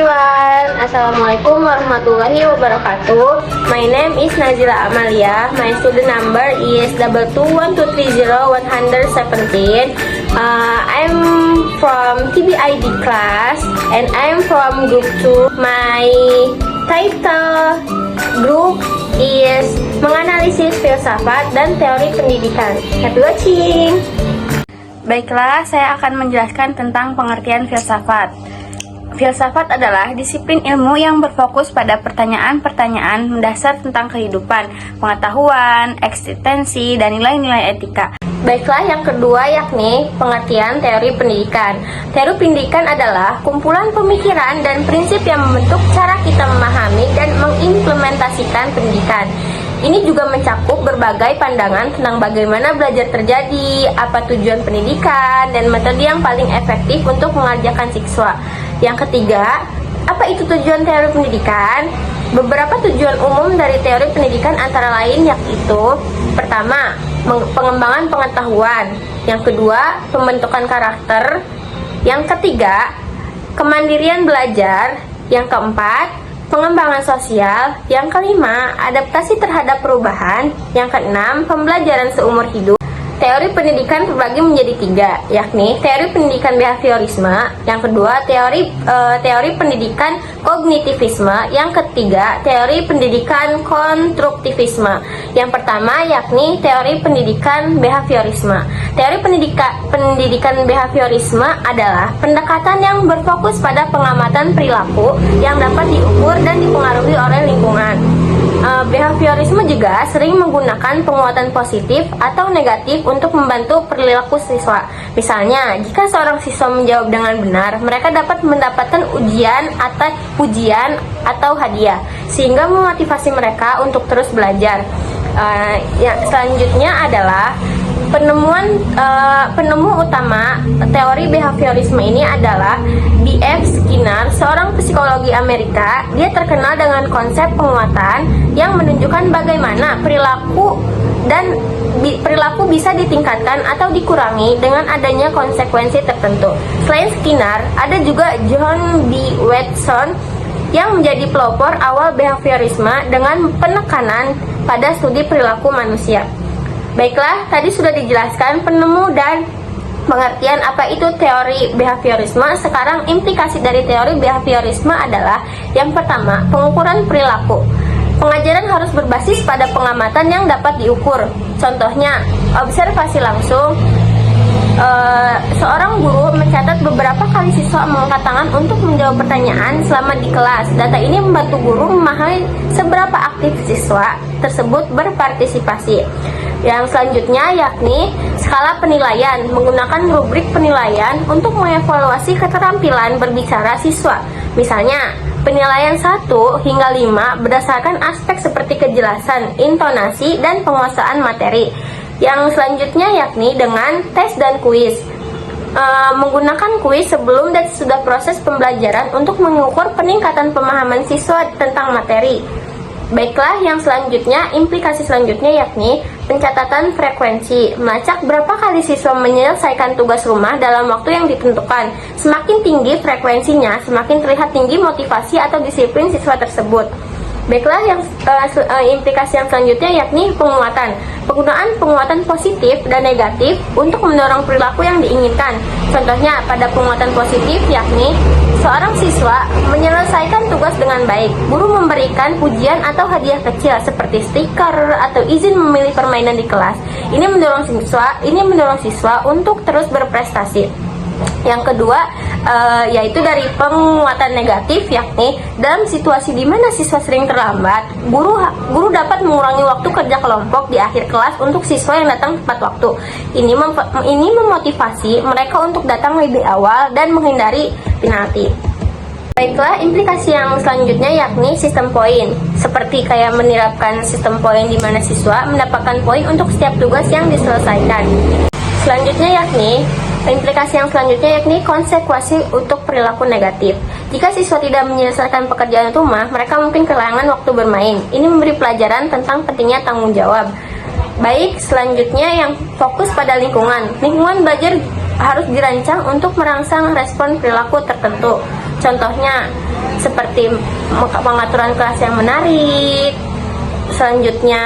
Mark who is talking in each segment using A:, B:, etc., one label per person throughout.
A: everyone, Assalamualaikum warahmatullahi wabarakatuh. My name is Nazila Amalia. My student number is 21230-117. I'm from TBID class and I'm from group 2. My title group is menganalisis filsafat dan teori pendidikan. Happy watching.
B: Baiklah, saya akan menjelaskan tentang pengertian filsafat. Filsafat adalah disiplin ilmu yang berfokus pada pertanyaan-pertanyaan mendasar tentang kehidupan, pengetahuan, eksistensi, dan nilai-nilai etika.
A: Baiklah, yang kedua yakni pengertian teori pendidikan. Teori pendidikan adalah kumpulan pemikiran dan prinsip yang membentuk cara kita memahami dan mengimplementasikan pendidikan. Ini juga mencakup berbagai pandangan tentang bagaimana belajar terjadi, apa tujuan pendidikan, dan metode yang paling efektif untuk mengajarkan siswa. Yang ketiga, apa itu tujuan teori pendidikan? Beberapa tujuan umum dari teori pendidikan antara lain yaitu: pertama, pengembangan pengetahuan. Yang kedua, pembentukan karakter. Yang ketiga, kemandirian belajar. Yang keempat, pengembangan sosial. Yang kelima, adaptasi terhadap perubahan. Yang keenam, pembelajaran seumur hidup. Teori pendidikan terbagi menjadi tiga, yakni teori pendidikan behaviorisme, yang kedua teori pendidikan kognitivisme, yang ketiga teori pendidikan konstruktivisme. Yang pertama yakni teori pendidikan behaviorisme. Teori pendidikan behaviorisme adalah pendekatan yang berfokus pada pengamatan perilaku yang dapat diukur dan dipengaruhi oleh lingkungan. Behaviorisme juga sering menggunakan penguatan positif atau negatif untuk membantu perilaku siswa. Misalnya, jika seorang siswa menjawab dengan benar, mereka dapat mendapatkan pujian atau hadiah, sehingga memotivasi mereka untuk terus belajar. Yang selanjutnya adalah penemu utama teori behaviorisme ini adalah B.F. Skinner, seorang psikologi Amerika. Dia terkenal dengan konsep penguatan yang menunjukkan bagaimana perilaku bisa ditingkatkan atau dikurangi dengan adanya konsekuensi tertentu. Selain Skinner, ada juga John B. Watson yang menjadi pelopor awal behaviorisme dengan penekanan pada studi perilaku manusia. Baiklah, tadi sudah dijelaskan penemu dan pengertian apa itu teori behaviorisme. Sekarang implikasi dari teori behaviorisme adalah: yang pertama, pengukuran perilaku. Pengajaran harus berbasis pada pengamatan yang dapat diukur. Contohnya, observasi langsung. Seorang guru mencatat beberapa kali siswa mengangkat tangan untuk menjawab pertanyaan selama di kelas. Data ini membantu guru memahami seberapa aktif siswa tersebut berpartisipasi. Yang selanjutnya yakni skala penilaian, menggunakan rubrik penilaian untuk mengevaluasi keterampilan berbicara siswa. Misalnya, penilaian 1 hingga 5 berdasarkan aspek seperti kejelasan, intonasi, dan penguasaan materi. Yang selanjutnya yakni dengan tes dan kuis. Menggunakan kuis sebelum dan sesudah proses pembelajaran untuk mengukur peningkatan pemahaman siswa tentang materi. Baiklah, yang selanjutnya, implikasi selanjutnya yakni pencatatan frekuensi. Melacak berapa kali siswa menyelesaikan tugas rumah dalam waktu yang ditentukan. Semakin tinggi frekuensinya, semakin terlihat tinggi motivasi atau disiplin siswa tersebut. Baiklah, yang implikasi yang selanjutnya yakni penguatan. Penggunaan penguatan positif dan negatif untuk mendorong perilaku yang diinginkan. Contohnya, pada penguatan positif yakni seorang siswa menyelesaikan tugas dengan baik. Guru memberikan pujian atau hadiah kecil seperti stiker atau izin memilih permainan di kelas. Ini mendorong siswa untuk terus berprestasi. Yang kedua yaitu dari penguatan negatif, yakni dalam situasi di mana siswa sering terlambat, guru dapat mengurangi waktu kerja kelompok di akhir kelas untuk siswa yang datang tepat waktu. Ini memotivasi mereka untuk datang lebih awal dan menghindari penalti. Baiklah, implikasi yang selanjutnya yakni sistem poin. Seperti kayak menerapkan sistem poin di mana siswa mendapatkan poin untuk setiap tugas yang diselesaikan. Selanjutnya implikasi yang selanjutnya yakni konsekuensi untuk perilaku negatif. Jika siswa tidak menyelesaikan pekerjaan rumah, mereka mungkin kehilangan waktu bermain. Ini memberi pelajaran tentang pentingnya tanggung jawab. Baik, selanjutnya yang fokus pada lingkungan. Lingkungan belajar harus dirancang untuk merangsang respon perilaku tertentu. Contohnya seperti pengaturan kelas yang menarik, selanjutnya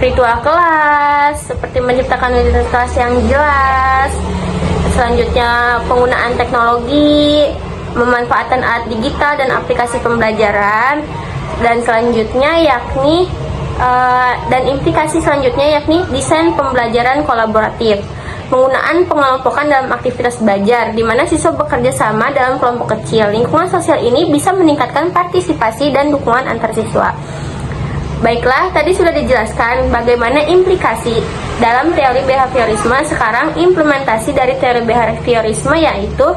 A: ritual kelas, seperti menciptakan ritual kelas yang jelas, selanjutnya penggunaan teknologi, memanfaatkan alat digital dan aplikasi pembelajaran, dan selanjutnya yakni dan implikasi selanjutnya yakni desain pembelajaran kolaboratif, penggunaan pengelompokan dalam aktivitas belajar, di mana siswa bekerja sama dalam kelompok kecil. Lingkungan sosial ini bisa meningkatkan partisipasi dan dukungan antar siswa. Baiklah, tadi sudah dijelaskan bagaimana implikasi dalam teori behaviorisme. Sekarang implementasi dari teori behaviorisme yaitu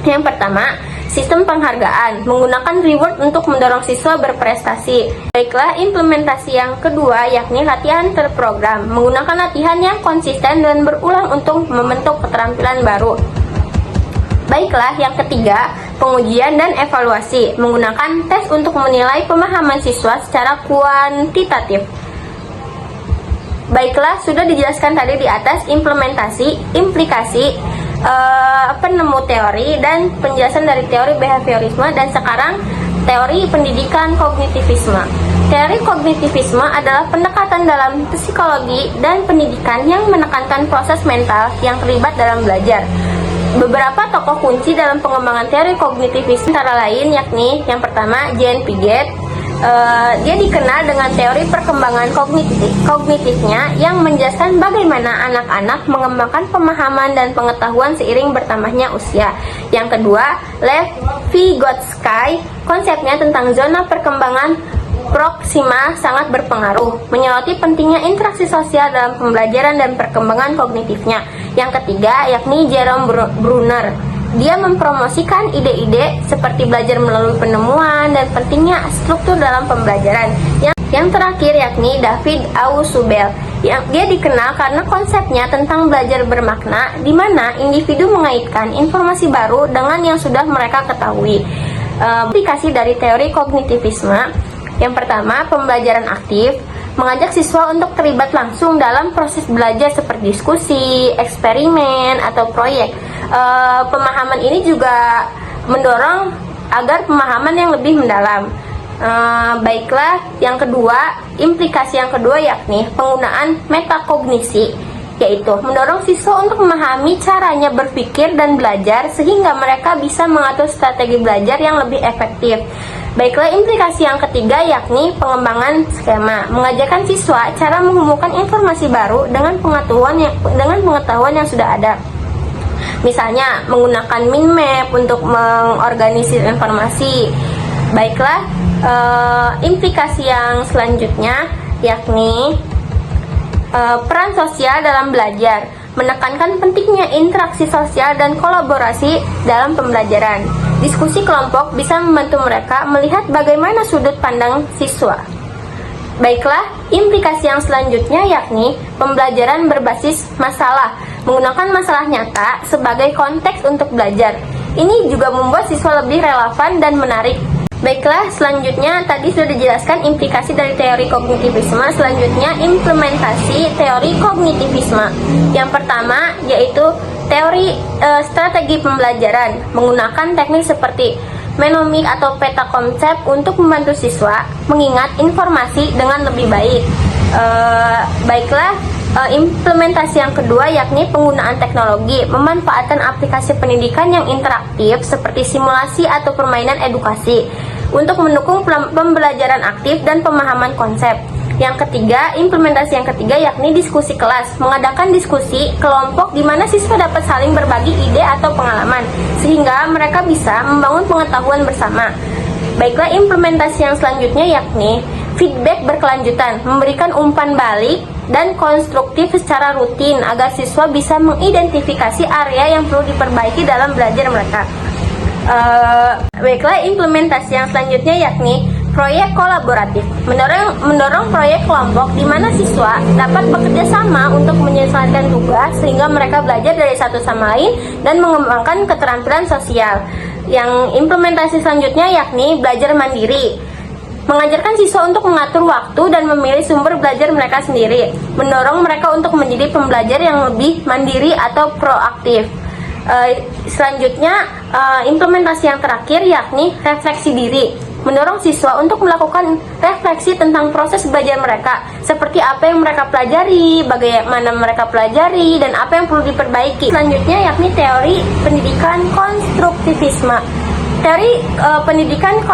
A: yang pertama, sistem penghargaan, menggunakan reward untuk mendorong siswa berprestasi. Baiklah, implementasi yang kedua yakni latihan terprogram, menggunakan latihan yang konsisten dan berulang untuk membentuk keterampilan baru. Baiklah, yang ketiga, pengujian dan evaluasi, menggunakan tes untuk menilai pemahaman siswa secara kuantitatif. Baiklah, sudah dijelaskan tadi di atas implementasi, implikasi, penemu teori dan penjelasan dari teori behaviorisme, dan sekarang teori pendidikan kognitivisme. Teori kognitivisme adalah pendekatan dalam psikologi dan pendidikan yang menekankan proses mental yang terlibat dalam belajar. Beberapa tokoh kunci dalam pengembangan teori kognitivisme antara lain yakni yang pertama Jean Piaget. Dia dikenal dengan teori perkembangan kognitifnya yang menjelaskan bagaimana anak-anak mengembangkan pemahaman dan pengetahuan seiring bertambahnya usia. Yang kedua, Lev Vygotsky, konsepnya tentang zona perkembangan proksima sangat berpengaruh, menyoroti pentingnya interaksi sosial dalam pembelajaran dan perkembangan kognitifnya. Yang ketiga, yakni Jerome Bruner. Dia mempromosikan ide-ide seperti belajar melalui penemuan dan pentingnya struktur dalam pembelajaran. Yang terakhir yakni David Ausubel. Dia dikenal karena konsepnya tentang belajar bermakna, di mana individu mengaitkan informasi baru dengan yang sudah mereka ketahui. Aplikasi dari teori kognitivisme. Yang pertama, pembelajaran aktif, mengajak siswa untuk terlibat langsung dalam proses belajar seperti diskusi, eksperimen, atau proyek. Pemahaman ini juga mendorong agar pemahaman yang lebih mendalam. Baiklah, yang kedua, implikasi yang kedua yakni penggunaan metakognisi, yaitu mendorong siswa untuk memahami caranya berpikir dan belajar sehingga mereka bisa mengatur strategi belajar yang lebih efektif. Baiklah, implikasi yang ketiga yakni pengembangan skema, mengajarkan siswa cara menghubungkan informasi baru dengan pengetahuan yang sudah ada. Misalnya menggunakan mind map untuk mengorganisir informasi. Baiklah, implikasi yang selanjutnya yakni peran sosial dalam belajar, menekankan pentingnya interaksi sosial dan kolaborasi dalam pembelajaran. Diskusi kelompok bisa membantu mereka melihat bagaimana sudut pandang siswa. Baiklah, implikasi yang selanjutnya yakni pembelajaran berbasis masalah, menggunakan masalah nyata sebagai konteks untuk belajar. Ini juga membuat siswa lebih relevan dan menarik. Baiklah, selanjutnya tadi sudah dijelaskan implikasi dari teori kognitivisme. Selanjutnya implementasi teori kognitivisme. Yang pertama yaitu teori strategi pembelajaran, menggunakan teknik seperti mnemonic atau peta konsep untuk membantu siswa mengingat informasi dengan lebih baik. Baiklah, implementasi yang kedua yakni penggunaan teknologi, memanfaatkan aplikasi pendidikan yang interaktif seperti simulasi atau permainan edukasi untuk mendukung pembelajaran aktif dan pemahaman konsep. Yang ketiga, implementasi yang ketiga yakni diskusi kelas, mengadakan diskusi kelompok di mana siswa dapat saling berbagi ide atau pengalaman sehingga mereka bisa membangun pengetahuan bersama. Baiklah, implementasi yang selanjutnya yakni feedback berkelanjutan, memberikan umpan balik dan konstruktif secara rutin agar siswa bisa mengidentifikasi area yang perlu diperbaiki dalam belajar mereka. Baiklah, implementasi yang selanjutnya yakni proyek kolaboratif, mendorong proyek kelompok di mana siswa dapat bekerja sama untuk menyelesaikan tugas sehingga mereka belajar dari satu sama lain dan mengembangkan keterampilan sosial. Yang implementasi selanjutnya yakni belajar mandiri, mengajarkan siswa untuk mengatur waktu dan memilih sumber belajar mereka sendiri, mendorong mereka untuk menjadi pembelajar yang lebih mandiri atau proaktif. Selanjutnya, implementasi yang terakhir yakni refleksi diri, mendorong siswa untuk melakukan refleksi tentang proses belajar mereka, seperti apa yang mereka pelajari, bagaimana mereka pelajari, dan apa yang perlu diperbaiki. Selanjutnya yakni teori pendidikan konstruktivisme. Teori pendidikan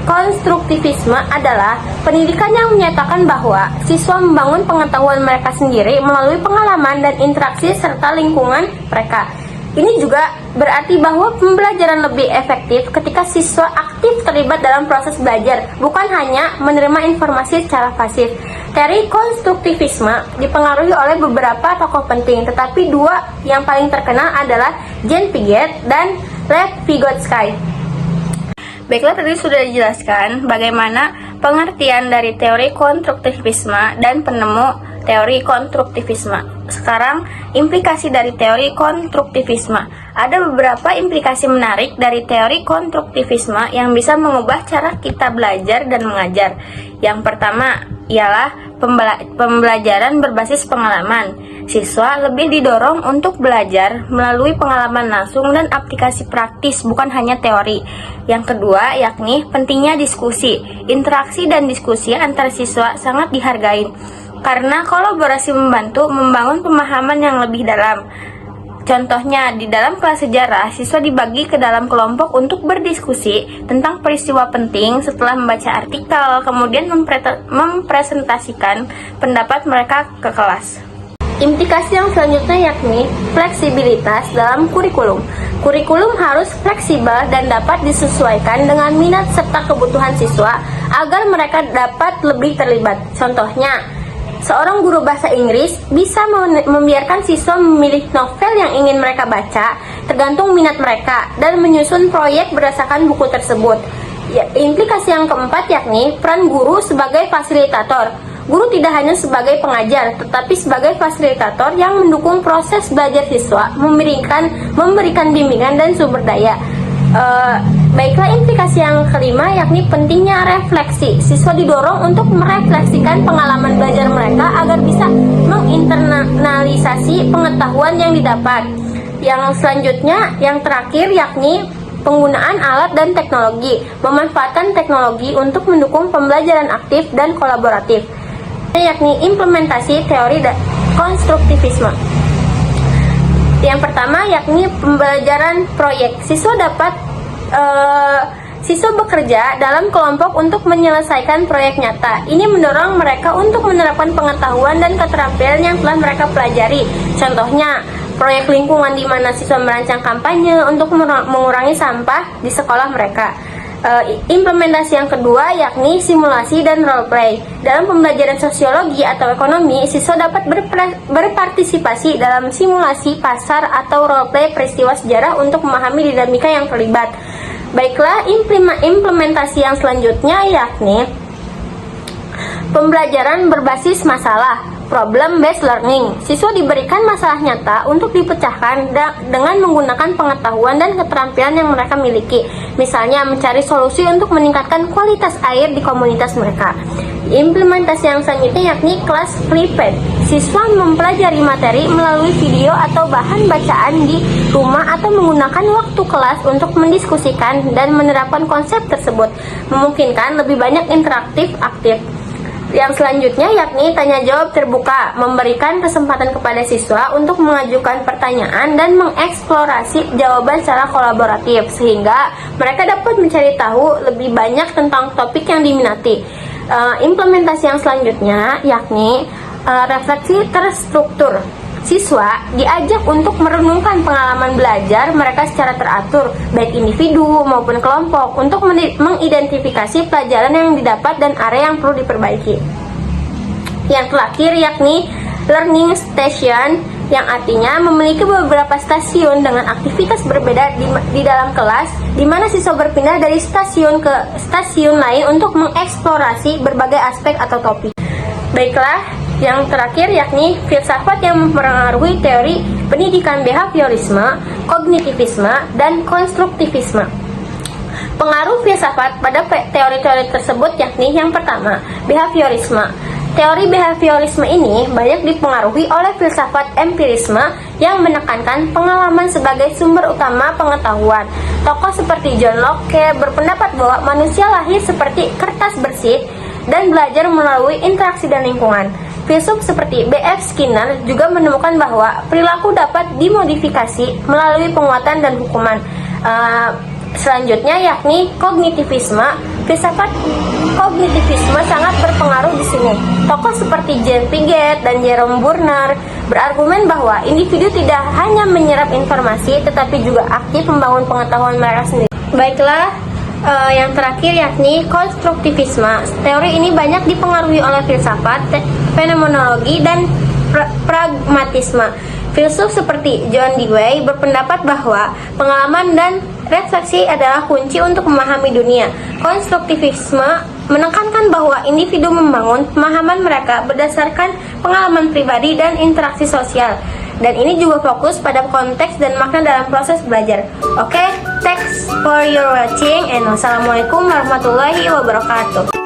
A: konstruktivisme adalah pendidikan yang menyatakan bahwa siswa membangun pengetahuan mereka sendiri melalui pengalaman dan interaksi serta lingkungan mereka. Ini juga berarti bahwa pembelajaran lebih efektif ketika siswa aktif terlibat dalam proses belajar, bukan hanya menerima informasi secara pasif. Teori konstruktivisme dipengaruhi oleh beberapa tokoh penting, tetapi dua yang paling terkenal adalah Jean Piaget dan Lev Vygotsky.
B: Baiklah, tadi sudah dijelaskan bagaimana pengertian dari teori konstruktivisme dan penemu teori konstruktivisme. Sekarang, implikasi dari teori konstruktivisme. Ada beberapa implikasi menarik dari teori konstruktivisme yang bisa mengubah cara kita belajar dan mengajar. Yang pertama ialah pembelajaran berbasis pengalaman. Siswa lebih didorong untuk belajar melalui pengalaman langsung dan aplikasi praktis, bukan hanya teori. Yang kedua yakni pentingnya diskusi. Interaksi dan diskusi antar siswa sangat dihargai, karena kolaborasi membantu membangun pemahaman yang lebih dalam. Contohnya, di dalam kelas sejarah, siswa dibagi ke dalam kelompok untuk berdiskusi tentang peristiwa penting setelah membaca artikel, kemudian mempresentasikan pendapat mereka ke kelas.
A: Implikasi yang selanjutnya yakni fleksibilitas dalam kurikulum. Kurikulum harus fleksibel dan dapat disesuaikan dengan minat serta kebutuhan siswa agar mereka dapat lebih terlibat. Contohnya, seorang guru bahasa Inggris bisa membiarkan siswa memilih novel yang ingin mereka baca tergantung minat mereka dan menyusun proyek berdasarkan buku tersebut. Implikasi yang keempat yakni peran guru sebagai fasilitator. Guru tidak hanya sebagai pengajar, tetapi sebagai fasilitator yang mendukung proses belajar siswa, memberikan bimbingan dan sumber daya. Baiklah, implikasi yang kelima yakni pentingnya refleksi. Siswa didorong untuk merefleksikan pengalaman belajar mereka agar bisa menginternalisasi pengetahuan yang didapat. Yang selanjutnya, yang terakhir yakni penggunaan alat dan teknologi. Memanfaatkan teknologi untuk mendukung pembelajaran aktif dan kolaboratif, yakni implementasi teori konstruktivisme. Yang pertama yakni pembelajaran proyek. Siswa bekerja dalam kelompok untuk menyelesaikan proyek nyata. Ini mendorong mereka untuk menerapkan pengetahuan dan keterampilan yang telah mereka pelajari. Contohnya, proyek lingkungan di mana siswa merancang kampanye untuk mengurangi sampah di sekolah mereka. Implementasi yang kedua yakni simulasi dan role play. Dalam pembelajaran sosiologi atau ekonomi, siswa dapat berpartisipasi dalam simulasi pasar atau role play peristiwa sejarah untuk memahami dinamika yang terlibat. Baiklah, implementasi yang selanjutnya yakni pembelajaran berbasis masalah, problem based learning. Siswa diberikan masalah nyata untuk dipecahkan dengan menggunakan pengetahuan dan keterampilan yang mereka miliki. Misalnya, mencari solusi untuk meningkatkan kualitas air di komunitas mereka. Implementasi yang selanjutnya yakni kelas prepared. Siswa mempelajari materi melalui video atau bahan bacaan di rumah atau menggunakan waktu kelas untuk mendiskusikan dan menerapkan konsep tersebut, memungkinkan lebih banyak interaktif aktif. Yang selanjutnya yakni tanya jawab terbuka, memberikan kesempatan kepada siswa untuk mengajukan pertanyaan dan mengeksplorasi jawaban secara kolaboratif sehingga mereka dapat mencari tahu lebih banyak tentang topik yang diminati. Implementasi yang selanjutnya yakni refleksi terstruktur. Siswa diajak untuk merenungkan pengalaman belajar mereka secara teratur, baik individu maupun kelompok, untuk mengidentifikasi pelajaran yang didapat dan area yang perlu diperbaiki. Yang terakhir yakni learning station, yang artinya memiliki beberapa stasiun dengan aktivitas berbeda di dalam kelas, di mana siswa berpindah dari stasiun ke stasiun lain untuk mengeksplorasi berbagai aspek atau topik. Baiklah, yang terakhir yakni filsafat yang mempengaruhi teori pendidikan behaviorisme, kognitivisme, dan konstruktivisme. Pengaruh filsafat pada teori-teori tersebut yakni yang pertama, behaviorisme. Teori behaviorisme ini banyak dipengaruhi oleh filsafat empirisme yang menekankan pengalaman sebagai sumber utama pengetahuan. Tokoh seperti John Locke berpendapat bahwa manusia lahir seperti kertas bersih dan belajar melalui interaksi dan lingkungan. Filsuf seperti B.F. Skinner juga menemukan bahwa perilaku dapat dimodifikasi melalui penguatan dan hukuman. Selanjutnya yakni kognitivisme. Filsafat kognitivisme sangat berpengaruh di sini. Tokoh seperti Jean Piaget dan Jerome Burnner berargumen bahwa individu tidak hanya menyerap informasi tetapi juga aktif membangun pengetahuan mereka sendiri. Baiklah, yang terakhir yakni konstruktivisme. Teori ini banyak dipengaruhi oleh filsafat, fenomenologi, dan pragmatisme. Filsuf seperti John Dewey berpendapat bahwa pengalaman dan refleksi adalah kunci untuk memahami dunia. Konstruktivisme menekankan bahwa individu membangun pemahaman mereka berdasarkan pengalaman pribadi dan interaksi sosial. Dan ini juga fokus pada konteks dan makna dalam proses belajar. Oke, thanks for your watching and wassalamualaikum warahmatullahi wabarakatuh.